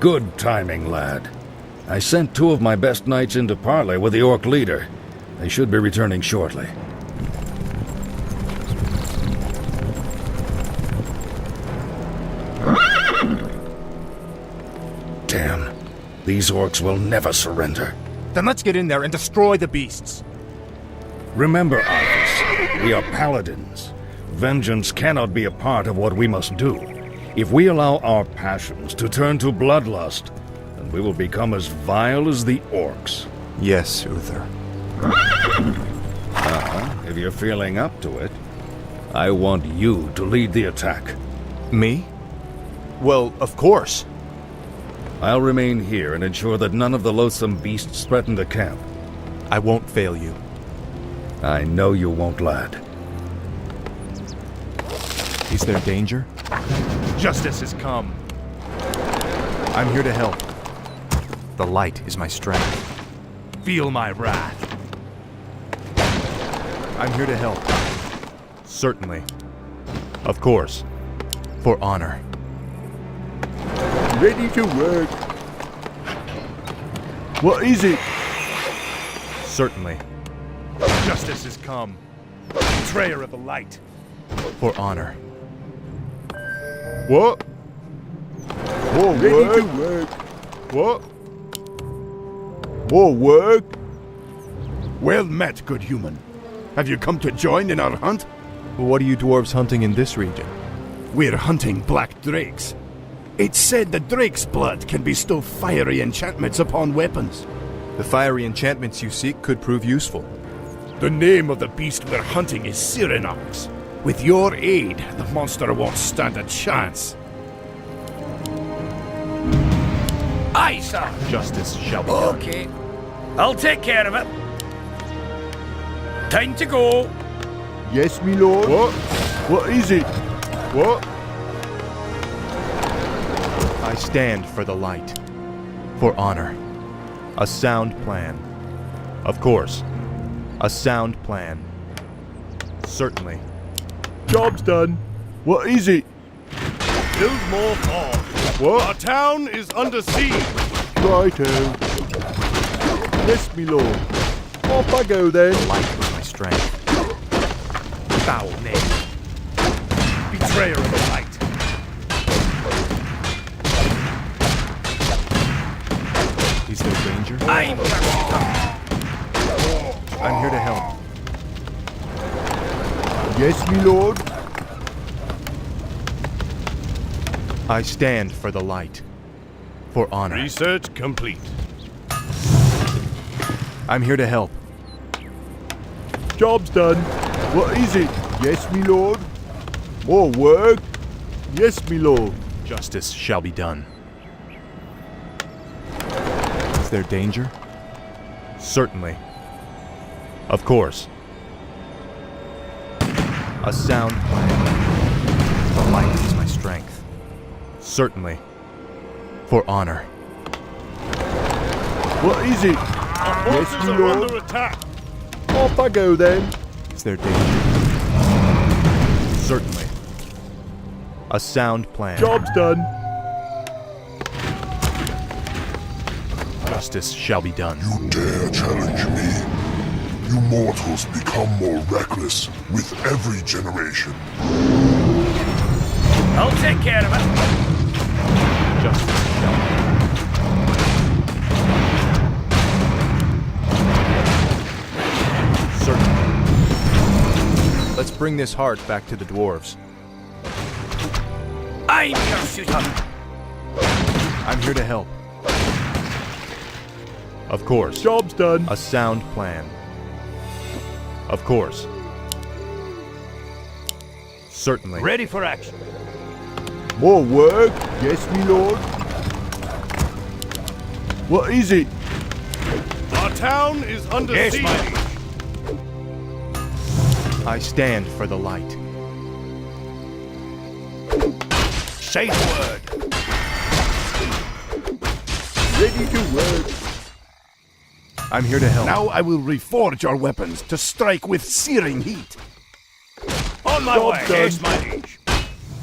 Good timing, lad. I sent 2 of my best knights into parley with the orc leader. They should be returning shortly. Damn. These orcs will never surrender. Then let's get in there and destroy the beasts. Remember, Arthas, we are paladins. Vengeance cannot be a part of what we must do. If we allow our passions to turn to bloodlust, then we will become as vile as the orcs. Yes, Uther. If you're feeling up to it, I want you to lead the attack. Me? Well, of course. I'll remain here and ensure that none of the loathsome beasts threaten the camp. I won't fail you. I know you won't, lad. Is there danger? Justice has come. I'm here to help. The light is my strength. Feel my wrath. I'm here to help. Certainly. Of course. For honor. Ready to work. What is it? Certainly. Justice has come. Betrayer of the light. For honor. What? More Ready work? to work. What? More work? Well met, good human. Have you come to join in our hunt? What are you dwarves hunting in this region? We're hunting black drakes. It's said that drake's blood can bestow fiery enchantments upon weapons. The fiery enchantments you seek could prove useful. The name of the beast we're hunting is Cyranox. With your aid, the monster won't stand a chance. Aye, sir. Justice shall be done. Okay. I'll take care of it. Time to go. Yes, me lord. What? What is it? What? I stand for the light. For honor. A sound plan. Of course. A sound plan. Certainly. Job's done. What is it? Build more fog. What? Our town is under siege. Righto. Yes, me lord. Off I go then. Light is my strength. Foul name. Betrayer of the light. Is there danger? I'm I'm here to help. Yes, me lord. I stand for the light. For honor. Research complete. I'm here to help. Job's done. What is it? Yes, me lord. More work? Yes, me lord. Justice shall be done. Is there danger? Certainly. Of course. A sound plan. The light is my strength. Certainly. For honor. What is it? Yes, me lord. attack. Off I go then. Is there danger? Certainly. A sound plan. Job's done. Justice shall be done. You dare challenge me? You mortals become more reckless with every generation. I'll take care of it. Justice shall be done. Certainly. Let's bring this heart back to the dwarves. I'm your shooter. I'm here to help. Of course. Job's done. A sound plan. Of course. Certainly. Ready for action. More work? Yes, me lord. What is it? Our town is under Yes, siege. my liege. I stand for the light. Say the word. Ready to work. I'm here to help. Now I will reforge your weapons to strike with searing heat. On my Job way. done. Yes, my liege.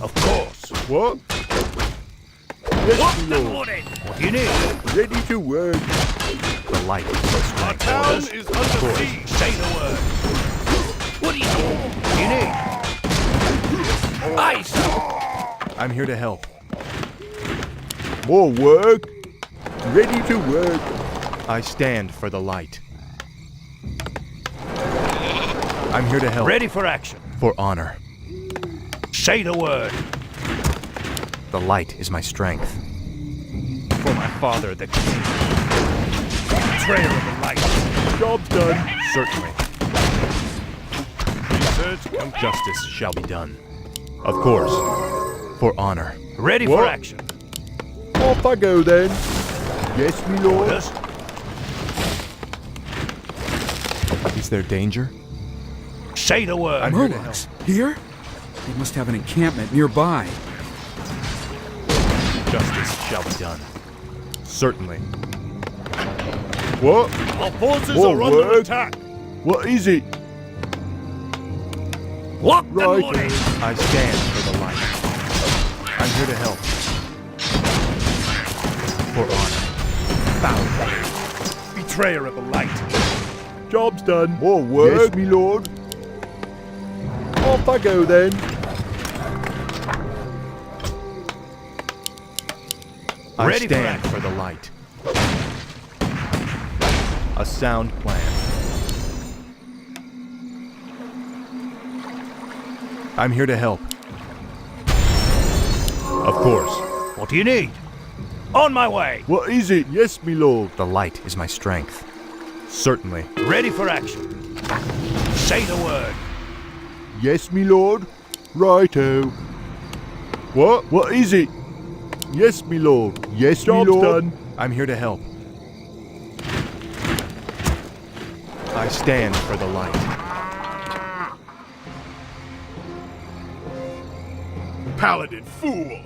Of course. What? Yes, Locked my and lord. loaded. What do you need? Ready to work. The light is my Our strength. town Orders? is under siege. Say the word. What do you need? What do you need? Aye, sir. I'm here to help. More work. Ready to work. I stand for the light. I'm here to help. Ready for action. For honor. Say the word. The light is my strength. For my father, the king. Betrayer of the light. Job's done. Certainly. Research Justice shall be done. Of course. For honor. Ready for What? action. Off I go then. Yes, my lord. Orders. Is there danger? Say the word. I'm here to help. Murlocs? Here? They must have an encampment nearby. Justice shall be done. Certainly. What? Our forces More are under work. attack. What is it? Locked and Right. loaded. I stand for the light. I'm here to help. For honor. Foul. Betrayer of the light. Job's done. More work. Yes, my lord. Off I go then. I Ready for stand action. for the light. A sound plan. I'm here to help. Of course. What do you need? On my way. What is it? Yes, my lord. The light is my strength. Certainly. Ready for action. Say the word. Yes, my lord. Righto. What? What is it? Yes, my lord. Yes, my Job's lord. done. I'm here to help. I stand for the light. Paladin fool!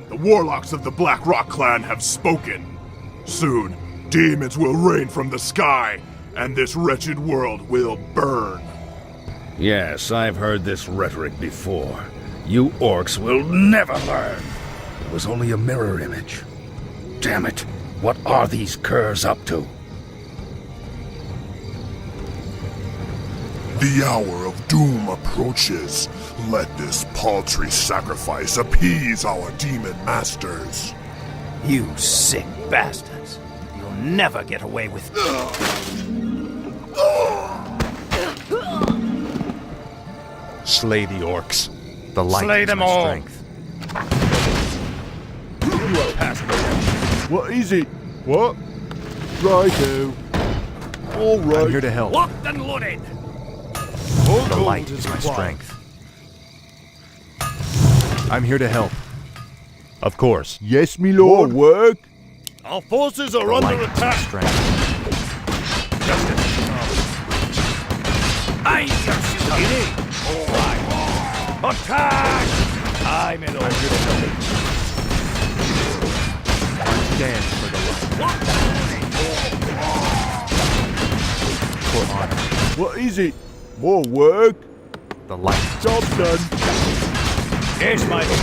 The warlocks of the Black Rock clan have spoken. Soon, demons will rain from the sky, and this wretched world will burn. Yes, I've heard this rhetoric before. You orcs will never learn. It was only a mirror image. Damn it, what are these curs up to? The hour of doom approaches. Let this paltry sacrifice appease our demon masters. You sick bastards. You'll never get away with Slay the orcs. The light Slay is them my all. strength. What is it? What? Righto. All right. I'm here to help. Locked and loaded. The light is my strength. I'm here to help. Of course. Yes, my lord. More work. Our forces are The under light is my attack. strength. Justice. I shall shoot. What do you need? All right. Attack! I may I'm here to help. I stand for the light. For honor. What is it? More work. The light. Job's done. Here's my lord.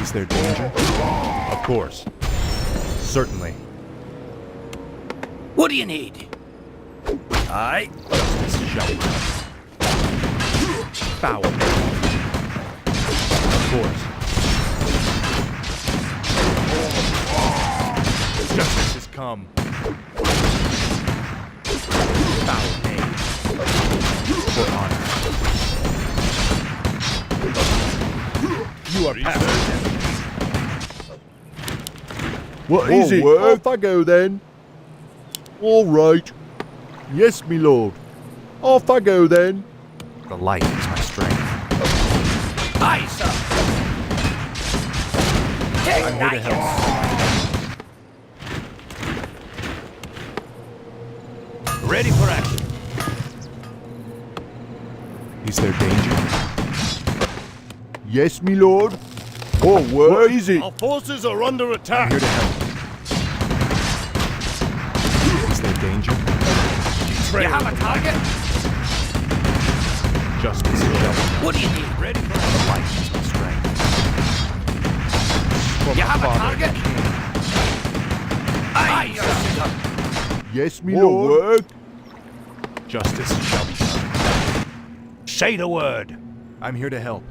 Is there danger? Of course. Certainly. What do you need? Aye. Justice shall be done. Foul. Of course. Justice has come. Foul name. For honor. You are passive. What is it? Off I go then. All right. Yes, my lord. Off I go then. The light is my strength. Aye, sir. I'm here to help. Ready for action. Is there danger? Yes, my lord. Oh, what is it? Our forces are under I'm attack. here to help. Is there danger? You have a target? Justice shall be done. What do you need? Ready for The light is my strength. You have a Father, target? I'm your shooter. Yes, me More lord. work. Justice shall be done. Say the word. I'm here to help.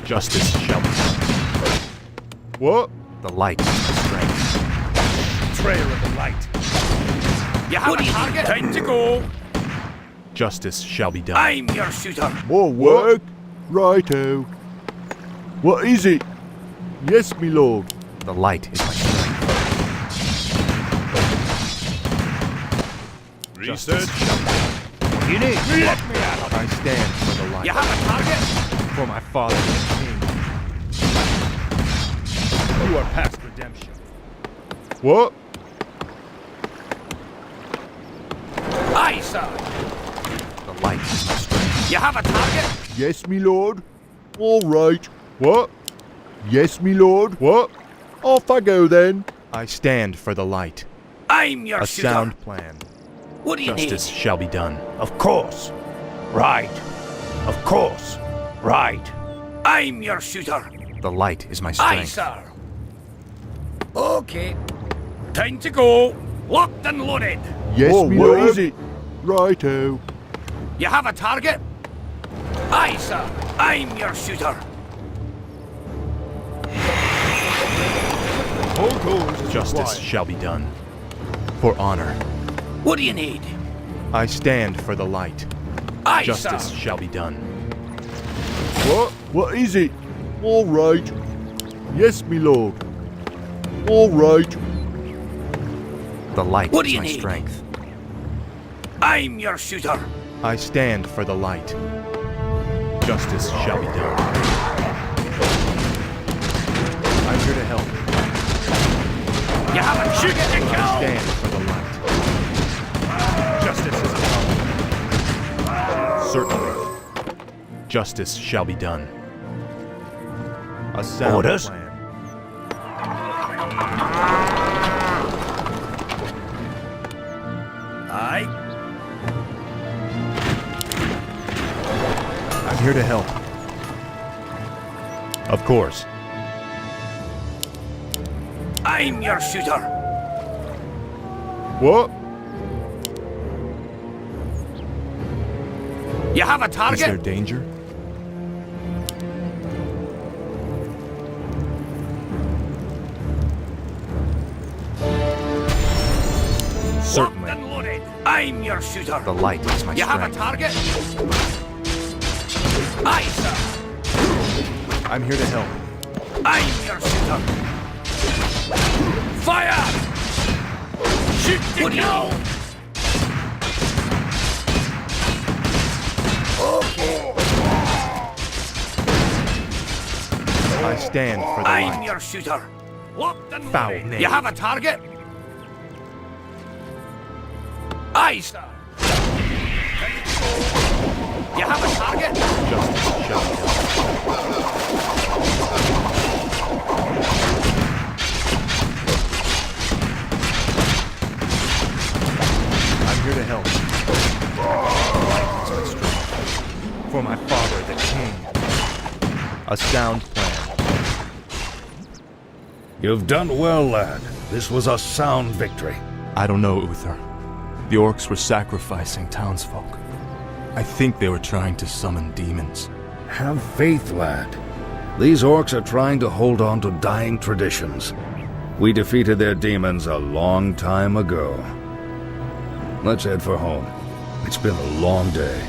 Justice shall be done. What? The light is my strength. Trail of the light. You have a target? Time to go. Justice shall be done. I'm your shooter. More work? Righto. What is it? Yes, me lord. The light is my strength. Justice shall be done. You need. Let me out. I stand for the light. You have a target? For my father, the king. You are past redemption. What? Aye, sir. The light is my strength. You have a target? Yes, me lord. All right. What? Yes, me lord. What? Off I go then. I stand for the light. I'm your A shooter. sound plan. What do you Justice need? shall be done. Of course. Right. Of course. Right. I'm your shooter. The light is my Aye, strength. sir. Okay. Time to go. Locked and loaded. Yes, More me work. lord. Is it? Righto. You have a target? Aye, sir. I'm your shooter. Whole goals is Justice required. shall be done. For honor. What do you need? I stand for the light. Aye, Justice sir. shall be done. What? What is it? All right. Yes, me lord. All right. The light What is do you my need? strength. I'm your shooter. I stand for the light. Justice shall be done. I'm here to help. You have a target to I kill. stand for the light. Justice is come. Certainly. Justice shall be done. A sound Orders? plan. Aye. I'm here to help. Of course. I'm your shooter. What? You have a Is there target? danger? Locked Certainly. and loaded. I'm your shooter. The light is my You have a strength. target? Aye, sir. I'm here to help. I'm your shooter. Fire! Shoot to kill! Okay. I stand for the I'm light. your shooter. Locked and Foul loaded. name. You have a target? Aye, sir. You have a target? Justice shall be done. I'm here to help. Light is my strength. For my father, the king. A sound plan. You've done well, lad. This was a sound victory. I don't know, Uther. The orcs were sacrificing townsfolk. I think they were trying to summon demons. Have faith, lad. These orcs are trying to hold on to dying traditions. We defeated their demons a long time ago. Let's head for home. It's been a long day.